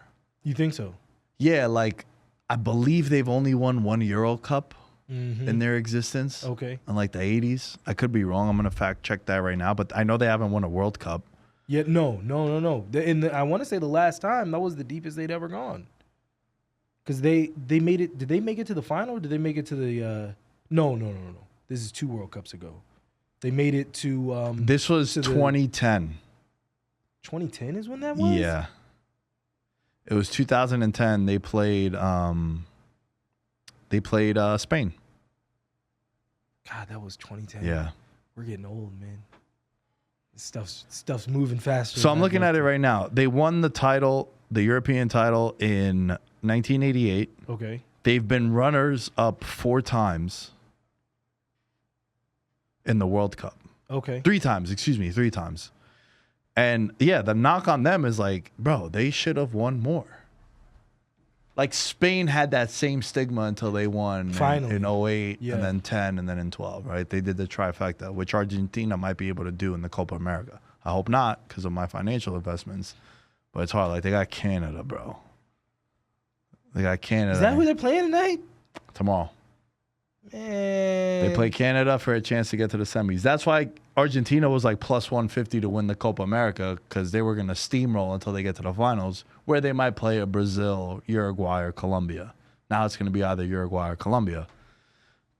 You think so? Yeah, like I believe they've only won one Euro Cup in their existence. Okay. In like the 80s. I could be wrong. I'm going to fact check that right now, but I know they haven't won a World Cup. Yeah, no. I want to say the last time, that was the deepest they'd ever gone. Because they made it. Did they make it to the final or did they make it to the No. This is 2 World Cups ago. They made it to This was 2010. 2010 is when that was? Yeah. It was 2010. They played Spain. God, that was 2010. Yeah. We're getting old, man. Stuff's moving faster. So I'm looking at it right now. They won the title, the European title in 1988. Okay. They've been runners up 4 times in the World Cup. Okay. 3 times. And yeah, the knock on them is like, bro, they should have won more. Like Spain had that same stigma until they won Finally. in 08 Yeah. and then 10 and then in 12, right? They did the trifecta, which Argentina might be able to do in the Copa America. I hope not because of my financial investments, but it's hard. Like they got Canada, bro. They got Canada. Is that who they're playing tonight? Tomorrow. Man. They play Canada for a chance to get to the semis. That's why Argentina was like plus 150 to win the Copa America because they were going to steamroll until they get to the finals where they might play a Brazil, Uruguay, or Colombia. Now it's going to be either Uruguay or Colombia.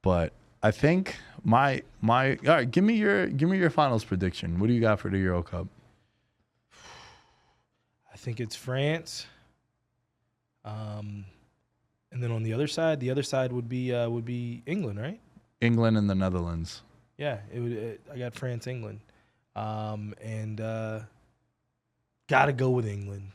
But I think my all right, give me your finals prediction. What do you got for the Euro Cup? I think it's France. And then on the other side would be England, right? England and the Netherlands. Yeah, I got France, England, and gotta go with England.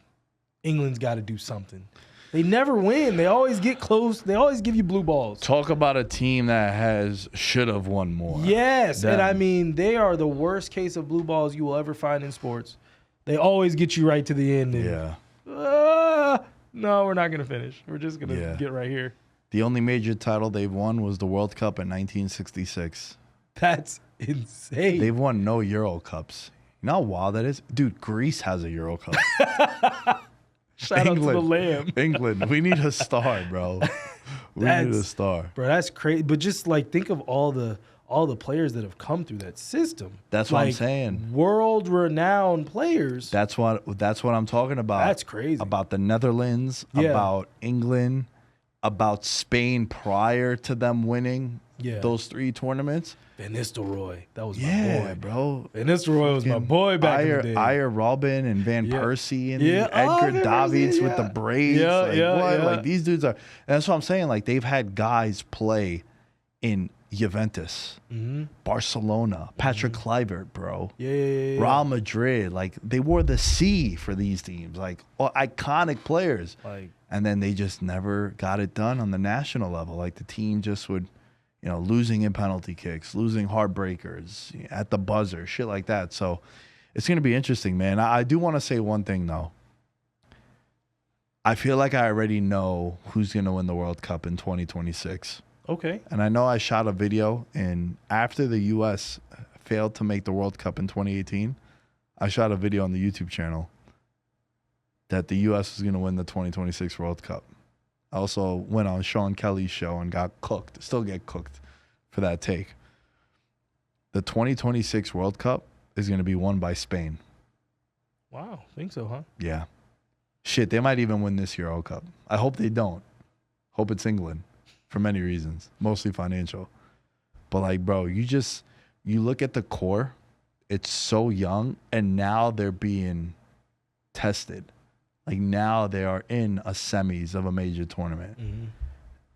England's got to do something. They never win. They always get close. They always give you blue balls. Talk about a team that should have won more. Yes, Them. and I mean they are the worst case of blue balls you will ever find in sports. They always get you right to the end. And, Yeah. No, we're not gonna finish. We're just gonna Yeah. get right here. The only major title they've won was the World Cup in 1966. That's insane. They've won no Euro Cups. You know how wild that is? Dude, Greece has a Euro Cup. Shout out to the Lamb. England. We need a star, bro. We need a star. Bro, that's crazy. But just like think of all the players that have come through that system. That's what I'm saying. World renowned players. That's what I'm talking about. That's crazy. About the Netherlands, Yeah. about England, about Spain prior to them winning those 3 tournaments. Van Nistelrooy. That was my Yeah, boy. bro. Van Nistelrooy was my boy back in the day. Ayer Robin and Van Persie and Yeah. Edgar Van Davids Persie, with the yeah. braids. Yeah, like, yeah, what? yeah. Like these dudes are. And that's what I'm saying. Like they've had guys play in Juventus, Barcelona, Patrick Kluivert, bro. Yeah. Real Madrid. Like they wore the C for these teams. Like iconic players. Like, And then they just never got it done on the national level. Like the team just would, losing in penalty kicks, losing heartbreakers at the buzzer, shit like that. So it's going to be interesting, man. I do want to say one thing, though. I feel like I already know who's going to win the World Cup in 2026. okay. And I know I shot a video, and after the U.S. failed to make the World Cup in 2018, I shot a video on the YouTube channel that the U.S. is going to win the 2026 World Cup. I also went on Sean Kelly's show and got cooked, still get cooked for that take. The 2026 World Cup is going to be won by Spain. Wow. Think so, huh? Yeah. Shit, they might even win this Euro Cup. I hope they don't. Hope it's England for many reasons, mostly financial. But like, bro, you look at the core, it's so young, and now they're being tested. Like now they are in a semis of a major tournament.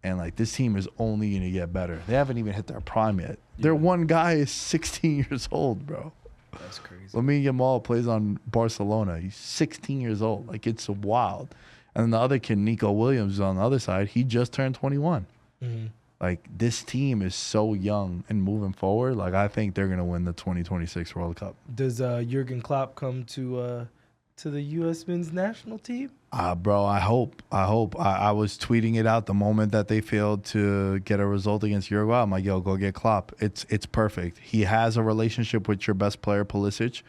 And like this team is only going to get better. They haven't even hit their prime yet. Their one guy is 16 years old, bro. That's crazy. Lamine Yamal plays on Barcelona. He's 16 years old. Like, it's wild. And then the other kid, Nico Williams, is on the other side. He just turned 21. Mm-hmm. Like, this team is so young and moving forward. Like, I think they're going to win the 2026 World Cup. Does Jurgen Klopp come to the U.S. men's national team? Bro, I hope. I was tweeting it out the moment that they failed to get a result against Uruguay. I'm like, yo, go get Klopp. It's perfect. He has a relationship with your best player, Pulisic,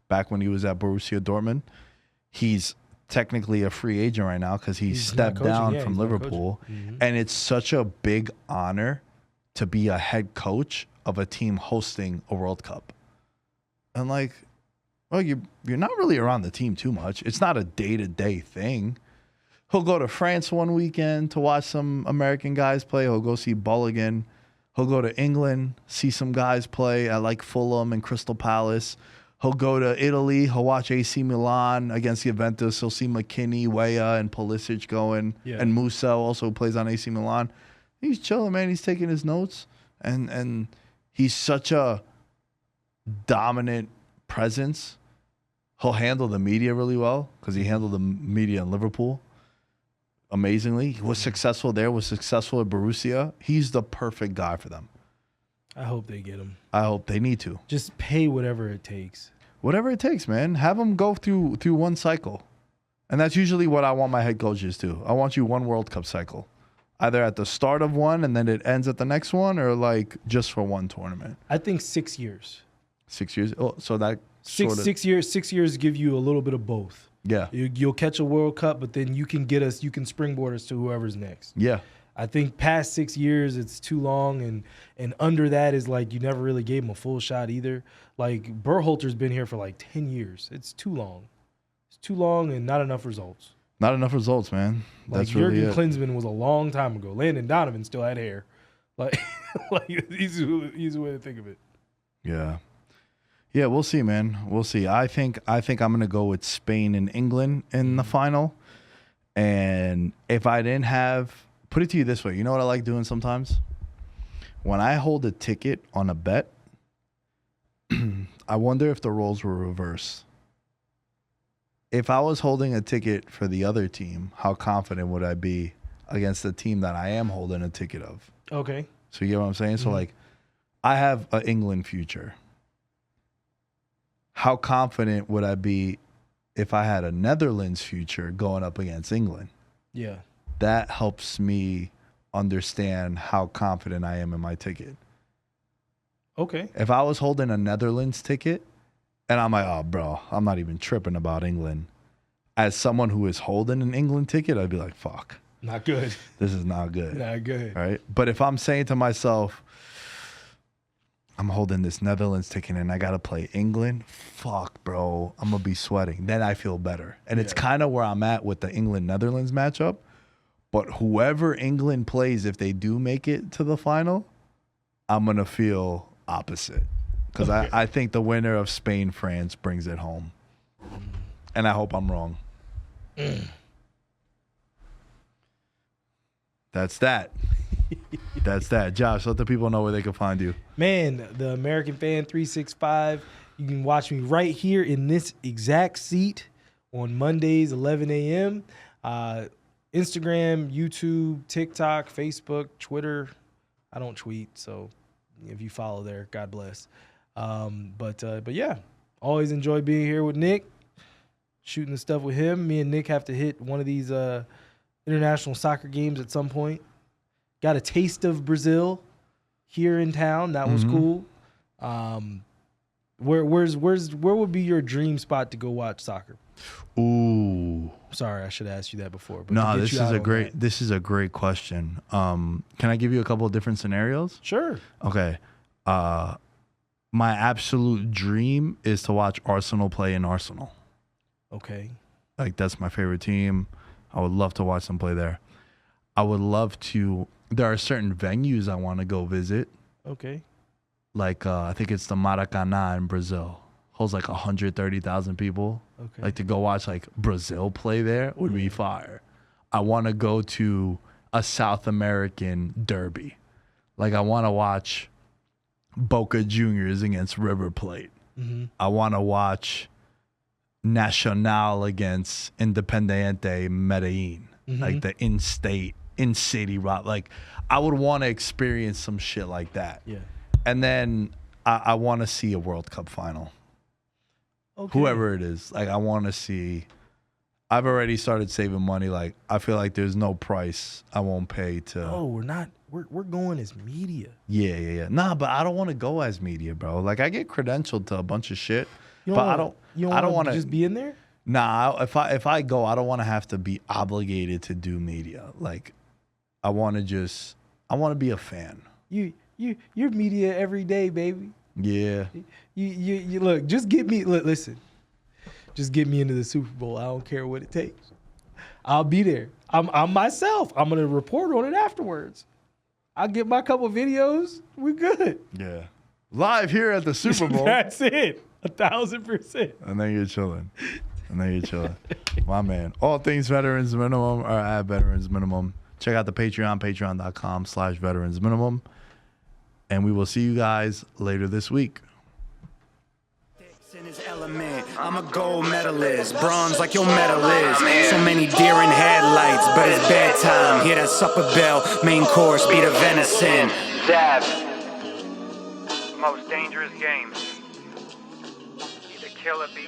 back when he was at Borussia Dortmund. He's technically a free agent right now because he's stepped down from Liverpool. Mm-hmm. And it's such a big honor to be a head coach of a team hosting a World Cup. And like, well, you're not really around the team too much. It's not a day-to-day thing. He'll go to France one weekend to watch some American guys play. He'll go see Bulligan. He'll go to England, see some guys play at like Fulham and Crystal Palace. He'll go to Italy. He'll watch AC Milan against Juventus. He'll see McKinney, Weah, and Pulisic going. Yeah. And Musa also plays on AC Milan. He's chilling, man. He's taking his notes. And he's such a dominant presence. He'll handle the media really well because he handled the media in Liverpool amazingly. He was successful there, was successful at Borussia. He's the perfect guy for them. I hope they get him. I hope they need to. Just pay whatever it takes. Whatever it takes, man. Have them go through one cycle. And that's usually what I want my head coaches to. I want you one World Cup cycle. Either at the start of one and then it ends at the next one, or like just for one tournament. I think 6 years. 6 years? Oh, so that six years give you a little bit of both. Yeah. You'll catch a World Cup, but then you can springboard us to whoever's next. Yeah. I think past 6 years, it's too long, and under that is like you never really gave him a full shot either. Like Berhalter's been here for like 10 years. It's too long. It's too long and not enough results. Not enough results, man. That's like really Jurgen Klinsmann was a long time ago. Landon Donovan still had hair. Like easy way to think of it. Yeah. Yeah, we'll see, man. We'll see. I think I'm gonna go with Spain and England in the final. And if I didn't have, put it to you this way, you know what I like doing sometimes? When I hold a ticket on a bet, I wonder if the roles were reversed. If I was holding a ticket for the other team, how confident would I be against the team that I am holding a ticket of? Okay. So you get what I'm saying? Mm-hmm. So like, I have an England future. How confident would I be if I had a Netherlands future going up against England? Yeah. That helps me understand how confident I am in my ticket. Okay. If I was holding a Netherlands ticket and I'm like, oh, bro, I'm not even tripping about England. As someone who is holding an England ticket, I'd be like, fuck. Not good. This is not good. Not good. Right? But if I'm saying to myself, I'm holding this Netherlands ticket and I got to play England, fuck, bro, I'm going to be sweating. Then I feel better. And it's kind of where I'm at with the England-Netherlands matchup. But whoever England plays, if they do make it to the final, I'm going to feel opposite. Because I think the winner of Spain-France brings it home. And I hope I'm wrong. That's that. That's that. Josh, let the people know where they can find you. Man, the American Fan 365. You can watch me right here in this exact seat on Mondays, 11 a.m. Instagram, YouTube, TikTok, Facebook, Twitter. I don't tweet, so if you follow there, God bless. But yeah, always enjoy being here with Nick, shooting the stuff with him. Me and Nick have to hit one of these international soccer games at some point. Got a taste of Brazil here in town. That was cool. Where would be your dream spot to go watch soccer? Ooh. Sorry, I should have asked you that before. But no, this is a great question. Can I give you a couple of different scenarios? Sure. Okay. My absolute dream is to watch Arsenal play in Arsenal. Okay. Like, that's my favorite team. I would love to watch them play there. I would love to. There are certain venues I want to go visit. Okay. Like, I think it's the Maracanã in Brazil. Holds like 130,000 people. Okay. Like, to go watch like Brazil play there would be fire. I want to go to a South American derby. Like, I want to watch Boca Juniors against River Plate. I want to watch Nacional against Independiente Medellin, like the in-city route. Like, I would want to experience some shit like that. Yeah. And then I want to see a World Cup final. Okay. Whoever it is. Like, I want to see. I've already started saving money. Like, I feel like there's no price I won't pay to. Oh, we're not. We're going as media. Yeah. Nah, but I don't want to go as media, bro. Like, I get credentialed to a bunch of shit, You but I don't want to just be in there. Nah, if I go, I don't want to have to be obligated to do media. Like, I want to be a fan. You're media every day, baby. Yeah. You look. Just get me. Listen. Just get me into the Super Bowl. I don't care what it takes. I'll be there. I'm myself. I'm gonna report on it afterwards. I'll get my couple videos. We're good. Yeah. Live here at the Super Bowl. That's it. 1,000%. And then you're chilling. My man. All things Veterans Minimum are at Veterans Minimum. Check out the Patreon, patreon.com/Veterans Minimum. And we will see you guys later this week. In his element, I'm a gold medalist, bronze like your medal is. So many deer in headlights, but it's bedtime. Hear that supper bell, main course be the venison. Dab. Most dangerous game. Either kill or be